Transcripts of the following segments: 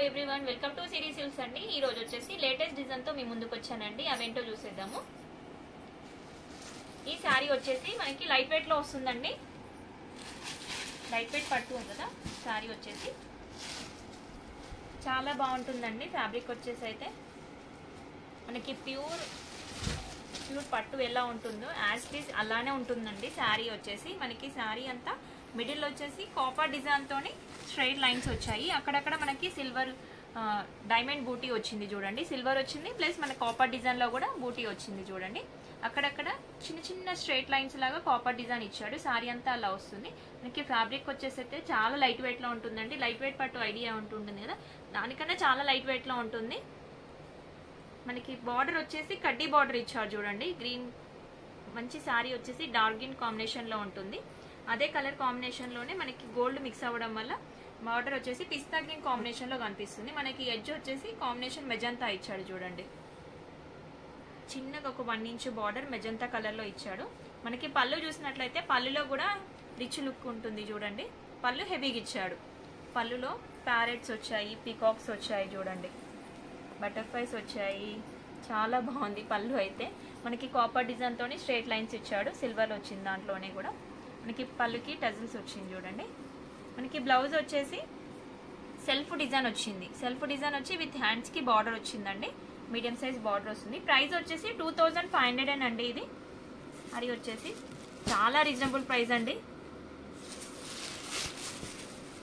Everyone, welcome to Siri silks అండి. ఈ రోజు వచ్చేసి లేటెస్ట్ డిజైన్ తో మీ ముందుకు వచ్చానండి. అవేంటో చూసేద్దాము. ఈ శారీ వచ్చేసి మనకి లైట్ వెయిట్ లో వస్తుందండి. లైట్ వెయిట్ పట్టు ఉంది కదా, శారీ వచ్చేసి చాలా బాగుంటుందండి. ఫ్యాబ్రిక్ వచ్చేసి అయితే మనకి ప్యూర్ పట్టు ఎలా ఉంటుందో యాజ్ ఇట్ ఈజ్ అలానే ఉంటుందండి. శారీ వచ్చేసి మనకి శారీ అంతా మిడిల్ వచ్చేసి కాపర్ డిజైన్ తోని స్ట్రైట్ లైన్స్ వచ్చాయి. అక్కడక్కడ మనకి సిల్వర్ డైమండ్ బూటీ వచ్చింది చూడండి. సిల్వర్ వచ్చింది ప్లస్ మన కాపర్ డిజైన్ లో కూడా బూటీ వచ్చింది చూడండి. అక్కడక్కడ చిన్న చిన్న స్ట్రైట్ లైన్స్ లాగా కాపర్ డిజైన్ ఇచ్చాడు. శారీ అంతా అలా వస్తుంది. మనకి ఫ్యాబ్రిక్ వచ్చేసి అయితే చాలా లైట్ వెయిట్ లో ఉంటుందండి. లైట్ వెయిట్ పట్టు ఐడియా ఉంటుంది కదా, దానికన్నా చాలా లైట్ వెయిట్ లో ఉంటుంది. మనకి బార్డర్ వచ్చేసి కడ్డీ బార్డర్ ఇచ్చారు చూడండి. గ్రీన్ మంచి శారీ వచ్చేసి డార్క్ గ్రీన్ కాంబినేషన్ లో ఉంటుంది. అదే కలర్ కాంబినేషన్ లోనే మనకి గోల్డ్ మిక్స్ అవ్వడం వల్ల బార్డర్ వచ్చేసి పిస్తా గ్రీన్ కాంబినేషన్ లో కనిపిస్తుంది. మనకి ఎడ్జ్ వచ్చేసి కాంబినేషన్ మెజంతా ఇచ్చాడు చూడండి. చిన్నగా ఒక 1 ఇంచ్ బార్డర్ మెజంతా కలర్ లో ఇచ్చాడు. మనకి పళ్ళు చూసినట్లయితే పళ్ళులో కూడా రిచ్ లుక్ ఉంటుంది చూడండి. పళ్ళు హెవీగా ఇచ్చాడు. పళ్ళులో ప్యారెట్స్ వచ్చాయి, పీకాక్స్ వచ్చాయి చూడండి, బటర్ఫ్లైస్ వచ్చాయి. చాలా బాగుంది పళ్ళు అయితే. మనకి కాపర్ డిజైన్ తోని స్ట్రైట్ లైన్స్ ఇచ్చాడు. సిల్వర్ వచ్చింది దాంట్లోనే కూడా. మనకి పళ్ళుకి టజిల్స్ వచ్చింది చూడండి. మనకి బ్లౌజ్ వచ్చేసి సెల్ఫ్ డిజైన్ వచ్చింది. సెల్ఫ్ డిజైన్ వచ్చి విత్ హ్యాండ్స్ కి బార్డర్ వచ్చిందండి. మీడియం సైజ్ బార్డర్ వస్తుంది. ప్రైస్ వచ్చేసి 2500 అండి. ఇది అది వచ్చేసి చాలా రీజనబుల్ ప్రైస్ అండి.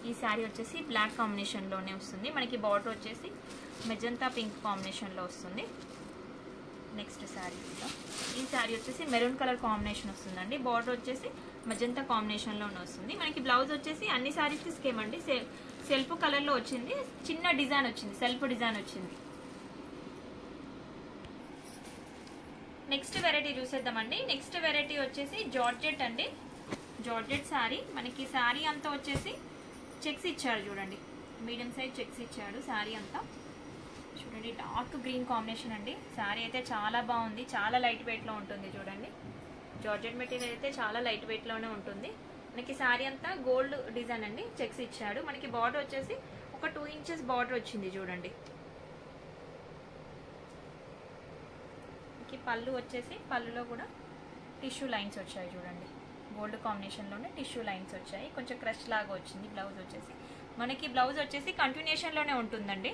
ఈ శారీ వచ్చేసి బ్లాక్ కాంబినేషన్ లోనే వస్తుంది. మనకి బార్డర్ వచ్చేసి మెజంతా పింక్ కాంబినేషన్ లో వస్తుంది. నెక్స్ట్ శారీ ఈ శారీ వచ్చేసి మెరూన్ కలర్ కాంబినేషన్ వస్తుందండి. బార్డర్ వచ్చేసి మెజంతా కాంబినేషన్ లోనే వస్తుంది. మనకి బ్లౌజ్ వచ్చేసి అన్ని శారీస్ కి సేమ్ అండి. సెల్ఫ్ కలర్ లో వచ్చింది. చిన్న డిజైన్ వచ్చింది, సెల్ఫ్ డిజైన్ వచ్చింది. నెక్స్ట్ వెరైటీ చూసేద్దామండి. నెక్స్ట్ వెరైటీ వచ్చేసి జార్జెట్ అండి. జార్జెట్ శారీ. మనకి శారీ అంతా వచ్చేసి చెక్స్ ఇచ్చాడు చూడండి. మీడియం సైజ్ చెక్స్ ఇచ్చాడు శారీ అంతా చూడండి. డార్క్ గ్రీన్ కాంబినేషన్ అండి. శారీ అయితే చాలా బాగుంది. చాలా లైట్ వెయిట్ లో ఉంటుంది చూడండి. జార్జెట్ మెటీరియల్ అయితే చాలా లైట్ వెయిట్ లోనే ఉంటుంది. మనకి శారీ అంతా గోల్డ్ డిజైన్ అండి. చెక్స్ ఇచ్చాడు. మనకి బార్డర్ వచ్చేసి ఒక 2 ఇంచెస్ బార్డర్ వచ్చింది చూడండి. మనకి పళ్ళు వచ్చేసి పళ్ళులో కూడా టిష్యూ లైన్స్ వచ్చాయి చూడండి. గోల్డ్ కాంబినేషన్ లోనే టిష్యూ లైన్స్ వచ్చాయి. కొంచెం క్రష్ లాగా వచ్చింది. బ్లౌజ్ వచ్చేసి మనకి బ్లౌజ్ వచ్చేసి కంటిన్యూషన్ లోనే ఉంటుందండి.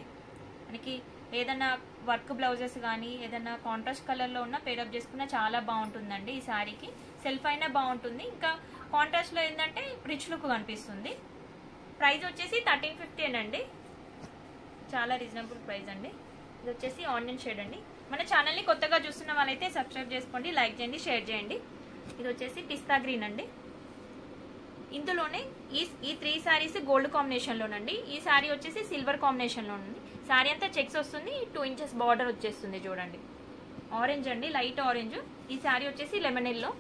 మనకి ఏదైనా వర్క్ బ్లౌజెస్ కానీ ఏదైనా కాంట్రాస్ట్ కలర్ లో ఉన్న పేరప్ చేసుకున్నా చాలా బాగుంటుందండి. ఈ శారీకి సెల్ఫ్ అయినా బాగుంటుంది. ఇంకా కాంట్రాస్ట్ లో ఏంటంటే రిచ్ లుక్ కనిపిస్తుంది. ప్రైస్ వచ్చేసి 1350 అండి. చాలా రీజనబుల్ ప్రైస్ అండి. ఇది వచ్చేసి ఆనియన్ షేడ్ అండి. మన ఛానల్ ని కొత్తగా చూస్తున్న వాళ్ళైతే సబ్స్క్రైబ్ చేసుకోండి, లైక్ చేయండి, షేర్ చేయండి. ఇది వచ్చేసి పిస్తా గ్రీన్ అండి. ఇందులోనే ఈ 3 శారీస్ గోల్డ్ కాంబినేషన్ లోనండి. ఈ శారీ వచ్చేసి సిల్వర్ కాంబినేషన్ లో ఉంది. శారీ అంతా చెక్స్ వస్తుంది. 2 ఇంచెస్ బార్డర్ వచ్చేస్తుంది చూడండి. ఆరెంజ్ అండి, లైట్ ఆరెంజ్. ఈ శారీ వచ్చేసి లెమన్ ఎల్లో.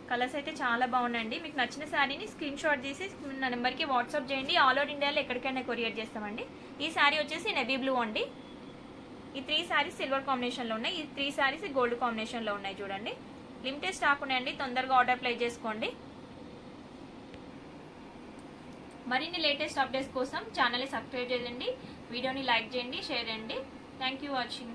కలర్స్ అయితే చాలా బాగున్నాయండి. మీకు నచ్చిన శారీని స్క్రీన్ షాట్ తీసి నా నెంబర్కి వాట్సాప్ చేయండి. ఆల్ ఓవర్ ఇండియాలో ఎక్కడికైనా కొరియర్ చేస్తామండి. ఈ శారీ వచ్చేసి నెవీ బ్లూ అండి. ఈ 3 శారీస్ సిల్వర్ కాంబినేషన్ లో ఉన్నాయి. ఈ 3 శారీస్ గోల్డ్ కాంబినేషన్ లో ఉన్నాయి చూడండి. లిమిటెడ్ స్టాక్ ఉన్నాయండి. తొందరగా ఆర్డర్ ప్లేస్ చేసుకోండి. మరిన్ని లేటెస్ట్ అప్డేట్స్ కోసం ఛానల్ని సబ్స్క్రైబ్ చేయండి, వీడియోని లైక్ చేయండి, షేర్ చేయండి. Thank you watching.